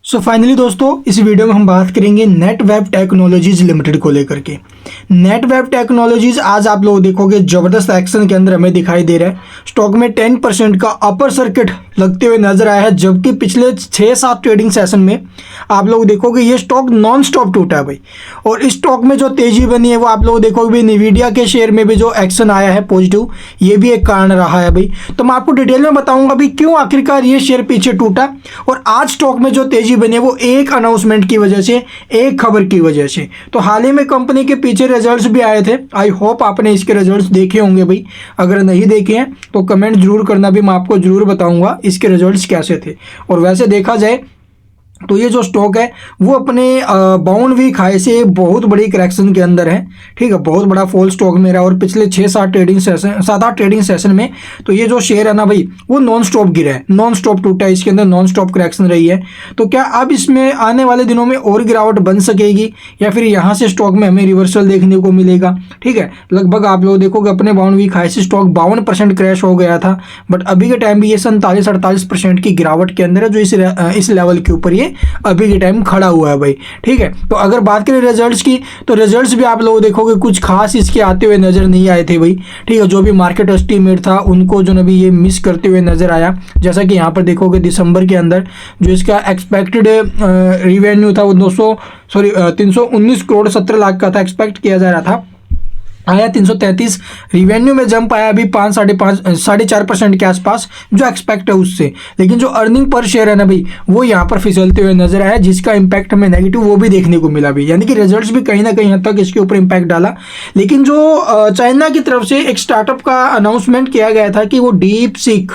So finally दोस्तों इस video में हम बात करेंगे नेटवेब टेक्नोलॉजीज लिमिटेड को लेकर के। नेटवेब टेक्नोलॉजीज आज आप लोग देखोगे जबरदस्त एक्शन के अंदर हमें दिखाई दे रहा है। स्टॉक में 10% का अपर सर्किट लगते हुए नजर आया है, जबकि पिछले 6-7 ट्रेडिंग सेशन में आप लोग देखोगे ये स्टॉक नॉन स्टॉप टूटा है भाई। और इस स्टॉक में जो तेजी बनी है वो आप लोग देखोगे भाई, निविडिया के शेयर में भी जो एक्शन आया है पॉजिटिव, ये भी एक कारण रहा है भाई। तो मैं आपको डिटेल में बताऊंगा भाई क्यों आखिरकार ये शेयर पीछे टूटा, और आज स्टॉक में जो तेजी बनी है वो एक अनाउंसमेंट की वजह से, एक खबर की वजह से। तो हाल ही में कंपनी के पीछे रिजल्ट्स भी आए थे, आई होप आपने इसके रिजल्ट्स देखे होंगे भाई। अगर नहीं देखे हैं तो कमेंट जरूर करना, भी मैं आपको जरूर बताऊंगा इसके रिजल्ट्स कैसे थे। और वैसे देखा जाए तो ये जो स्टॉक है वो अपने 52 वीक हाई से बहुत बड़ी करेक्शन के अंदर है, ठीक है। बहुत बड़ा फॉल स्टॉक में रहा, और पिछले 6-7 ट्रेडिंग सेशन 7-8 ट्रेडिंग सेशन में तो ये जो शेयर है ना भाई वो नॉन स्टॉप गिरा है, नॉन स्टॉप टूटा है, इसके अंदर नॉन स्टॉप करेक्शन रही है। तो क्या अब इसमें आने वाले दिनों में और गिरावट बन सकेगी, या फिर यहाँ से स्टॉक में हमें रिवर्सल देखने को मिलेगा, ठीक है। लगभग आप लोग देखोगे अपने 52 वीक हाई से स्टॉक 52% क्रैश हो गया था, बट अभी के टाइम भी ये 47-48% की गिरावट के अंदर है, जो इस लेवल के ऊपर ये अभी के टाइम खड़ा हुआ है भाई, ठीक है। तो अगर बात करें रिजल्ट्स की, तो रिजल्ट्स भी आप लोग देखोगे कुछ खास इसके आते हुए नजर नहीं आए थे भाई, ठीक है। जो भी मार्केट एस्टीमेट था उनको जो भी ये मिस करते हुए नजर आया। जैसा कि यहाँ पर देखोगे दिसंबर के अंदर जो इसका एक्सपेक्टेड रिवेन्यू था वो 319 करोड़ 17 लाख का था, एक्सपेक्ट किया जा रहा था, आया 333। रिवेन्यू में जंप आया अभी 4.5% के आसपास जो एक्सपेक्ट है उससे। लेकिन जो अर्निंग पर शेयर है ना भाई वो यहाँ पर फिसलते हुए नजर आया, जिसका इंपैक्ट हमें नेगेटिव वो भी देखने को मिला भी, यानी कि रिजल्ट्स भी कहीं ना कहीं हद तक इसके ऊपर इंपैक्ट डाला। लेकिन जो चाइना की तरफ से एक स्टार्टअप का अनाउंसमेंट किया गया था कि वो डीप सीक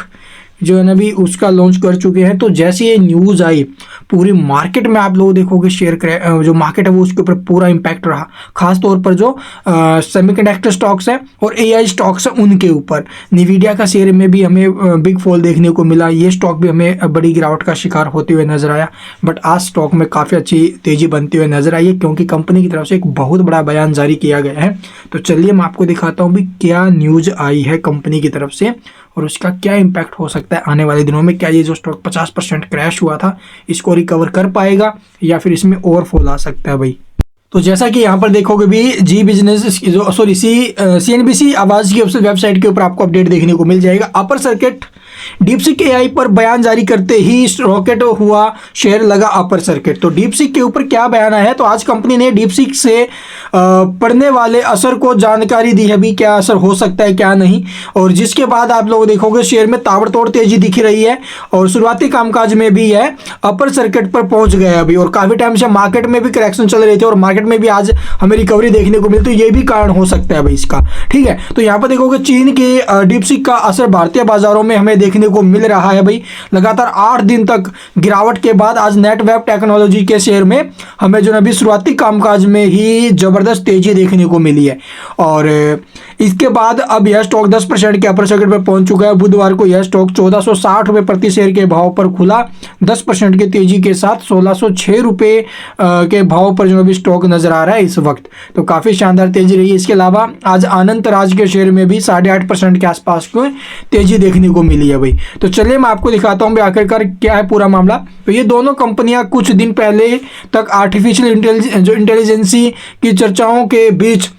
जो है ना भी उसका लॉन्च कर चुके हैं, तो जैसे ये न्यूज़ आई पूरी मार्केट में आप लोग देखोगे शेयर जो मार्केट है वो उसके ऊपर पूरा इंपैक्ट रहा, खास तौर पर जो सेमीकंडक्टर स्टॉक्स हैं और एआई स्टॉक्स हैं उनके ऊपर। निविडिया का शेयर में भी हमें बिग फॉल देखने को मिला, ये स्टॉक भी हमें बड़ी गिरावट का शिकार होते हुए नजर आया। बट आज स्टॉक में काफ़ी अच्छी तेजी बनती हुई नजर आई है, क्योंकि कंपनी की तरफ से एक बहुत बड़ा बयान जारी किया गया है। तो चलिए मैं आपको दिखाता हूँ भी क्या न्यूज़ आई है कंपनी की तरफ से और उसका क्या इंपैक्ट हो सकता है आने वाले दिनों में। क्या ये जो स्टॉक 50% क्रैश हुआ था इसको रिकवर कर पाएगा, या फिर इसमें और फॉल आ सकता है भाई। तो जैसा कि यहाँ पर देखोगे भी जी बिजनेस CNBC आवाज़ की ऑफिशियल वेबसाइट के ऊपर आपको अपडेट देखने को मिल जाएगा। अपर सर्किट डीपसीक एआई पर बयान जारी करते ही रॉकेट हुआ, शेयर लगा अपर सर्किट। तो डीपसीक के ऊपर क्या बयान आया है, तो आज कंपनी ने डीपसीक से पड़ने वाले असर को जानकारी दी है भी, क्या असर हो सकता है क्या नहीं। और जिसके बाद आप लोग देखोगे शेयर में ताबड़तोड़ तेजी दिख रही है, और शुरुआती कामकाज में भी है अपर सर्किट पर पहुंच गया अभी। और काफी टाइम से मार्केट में भी करेक्शन चल रही थी और मार्केट में भी आज हमें रिकवरी देखने को मिली, तो ये भी कारण हो सकता है भाई इसका, ठीक है। तो यहाँ पर देखोगे चीन के डीपसीक का असर भारतीय बाजारों में हमें देखने को मिल रहा है भाई। लगातार 8 दिन तक गिरावट के बाद आज नेटवेब टेक्नोलॉजी के शेयर में हमें जो अभी शुरुआती कामकाज में ही जबरदस्त तेजी देखने को मिली है। और इसके बाद अब यह स्टॉक 10% के अपर सर्किट पर पहुंच चुका है। बुधवार को यह स्टॉक 1460 रुपये प्रति शेयर के भाव पर खुला, 10% की तेजी के साथ 1606 रुपये के भाव पर जो अभी स्टॉक नजर आ रहा है इस वक्त। तो काफी शानदार तेजी रही है। इसके अलावा आज आनंद राज के शेयर में भी 8.5% के आसपास को तेजी देखने को मिली है भाई। तो चलिए मैं आपको दिखाता हूँ आखिरकार क्या है पूरा मामला। तो ये दोनों कंपनियां कुछ दिन पहले तक आर्टिफिशियल इंटेलिजेंसी की चर्चाओं के बीच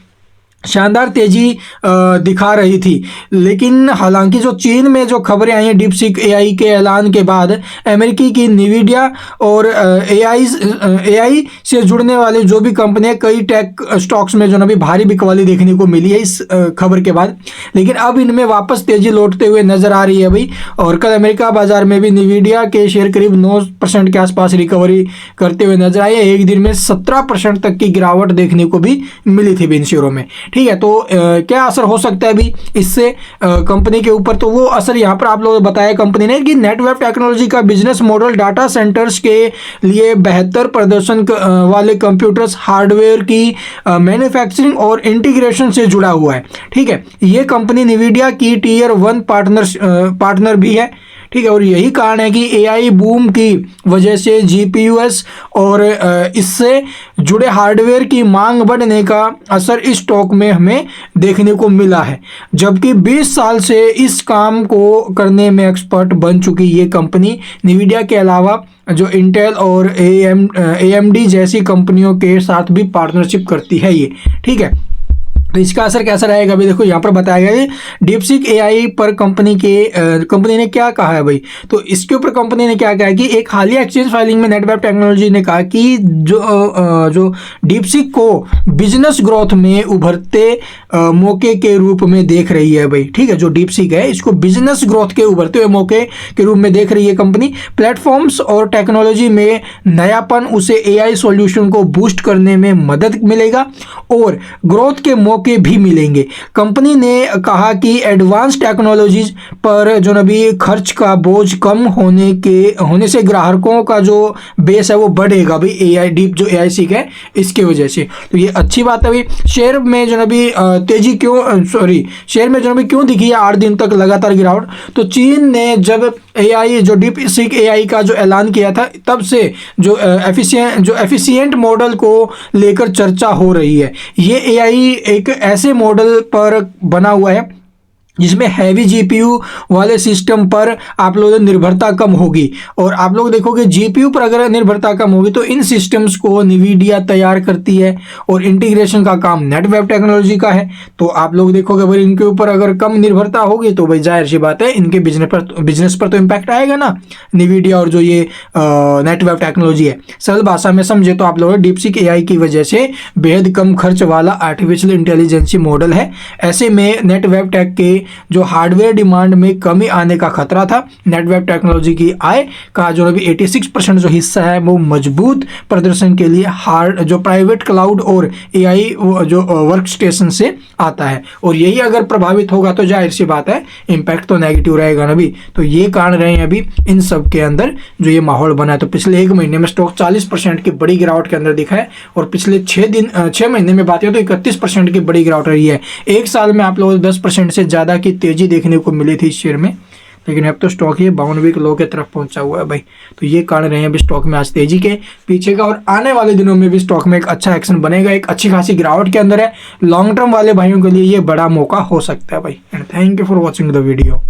शानदार तेजी दिखा रही थी। लेकिन हालांकि जो चीन में जो खबरें आई हैं डीपसीक एआई के ऐलान के बाद, अमेरिकी की निविडिया और एआई से जुड़ने वाले जो भी कंपनियां, कई टेक स्टॉक्स में जो ना भी भारी बिकवाली देखने को मिली है इस खबर के बाद। लेकिन अब इनमें वापस तेजी लौटते हुए नजर आ रही है भाई। और कल अमेरिका बाजार में भी निविडिया के शेयर करीब 9% के आसपास रिकवरी करते हुए नजर आए। एक दिन में 17% तक की गिरावट देखने को भी मिली थी इन शेयरों में, ठीक है। तो क्या असर हो सकता है अभी इससे कंपनी के ऊपर, तो वो असर यहाँ पर आप लोगों ने बताया कंपनी ने कि नेटवेब टेक्नोलॉजी का बिजनेस मॉडल डाटा सेंटर्स के लिए बेहतर प्रदर्शन वाले कंप्यूटर्स हार्डवेयर की मैन्युफैक्चरिंग और इंटीग्रेशन से जुड़ा हुआ है, ठीक है। ये कंपनी निविडिया की Tier 1 पार्टनर भी है, ठीक है। और यही कारण है कि एआई बूम की वजह से जीपीयूएस और इससे जुड़े हार्डवेयर की मांग बढ़ने का असर इस स्टॉक में हमें देखने को मिला है। जबकि 20 साल से इस काम को करने में एक्सपर्ट बन चुकी ये कंपनी निविडिया के अलावा जो इंटेल और एएमडी जैसी कंपनियों के साथ भी पार्टनरशिप करती है ये, ठीक है। तो इसका असर कैसा रहेगा अभी देखो यहाँ पर बताया गया है डीपसीक एआई पर कंपनी ने क्या कहा है भाई। तो इसके ऊपर कंपनी ने क्या कहा है कि एक हालिया एक्सचेंज फाइलिंग में नेटवेब टेक्नोलॉजी ने कहा कि जो डीपसीक को बिजनेस ग्रोथ में उभरते मौके के रूप में देख रही है भाई, ठीक है। जो डीपसीक है इसको बिजनेस ग्रोथ के उभरते हुए मौके के रूप में देख रही है कंपनी। प्लेटफॉर्म्स और टेक्नोलॉजी में नयापन उसे एआई सॉल्यूशन को बूस्ट करने में मदद मिलेगा और ग्रोथ के मौके भी मिलेंगे। कंपनी ने कहा कि एडवांस टेक्नोलॉजीज पर जो नबी खर्च का बोझ कम होने से ग्राहकों का जो बेस है वो बढ़ेगा भाई एआई डीप जो एआई सीख है इसके वजह से। तो ये अच्छी बात है भाई। शेयर में जो नबी तेजी शेयर में जो नबी क्यों दिखी है 8 दिन तक लगातार गिरावट। तो चीन ने जब एआई जो डीप सीक एआई का जो ऐलान किया था तब से जो एफिशिएंट मॉडल को लेकर चर्चा हो रही है। ये एआई एक ऐसे मॉडल पर बना हुआ है जिसमें हैवी जीपीयू वाले सिस्टम पर आप लोगों की निर्भरता कम होगी। और आप लोग देखोगे जीपीयू पर अगर निर्भरता कम होगी तो इन सिस्टम्स को निविडिया तैयार करती है और इंटीग्रेशन का काम नेटवेब टेक्नोलॉजी का है। तो आप लोग देखोगे भाई इनके ऊपर अगर कम निर्भरता होगी तो भाई जाहिर सी बात है इनके बिजनेस पर तो इम्पैक्ट आएगा ना निविडिया और जो ये नेटवेब टेक्नोलॉजी है। सरल भाषा में समझे तो आप लोग डीपसीक एआई की वजह से बेहद कम खर्च वाला आर्टिफिशियल इंटेलिजेंसी मॉडल है। ऐसे में नेटवेब टेक के जो हार्डवेयर डिमांड में कमी आने का खतरा था। नेटवेब टेक्नोलॉजी की आय का जो अभी 86% जो हिस्सा है वो मजबूत प्रदर्शन के लिए जो प्राइवेट क्लाउड और एआई जो वर्क स्टेशन से आता है। और यही अगर प्रभावित होगा तो जाहिर सी बात है इम्पैक्ट तो नेगेटिव रहेगा ना भी। तो ये कारण रहे हैं अभी इन सब के अंदर जो ये माहौल बना है। तो पिछले 1 महीने में स्टॉक 40% की बड़ी गिरावट के अंदर दिखा है और पिछले 6 महीने में बात करें तो 31% की बड़ी गिरावट रही है। एक साल में आप लोगों को 10% से ज़्यादा की तेजी देखने को मिली थी इस शेयर में, लेकिन अब तो स्टॉक ये 52 वीक लो के तरफ पहुंचा हुआ है भाई। तो ये कारण रहे हैं अभी स्टॉक में आज तेजी के पीछे का। और आने वाले दिनों में भी स्टॉक में एक अच्छा एक्शन बनेगा, एक अच्छी खासी गिरावट के अंदर है। लॉन्ग टर्म वाले भाइयों के लिए ये बड़ा मौका हो सकता है भाई। And thank you for watching the video.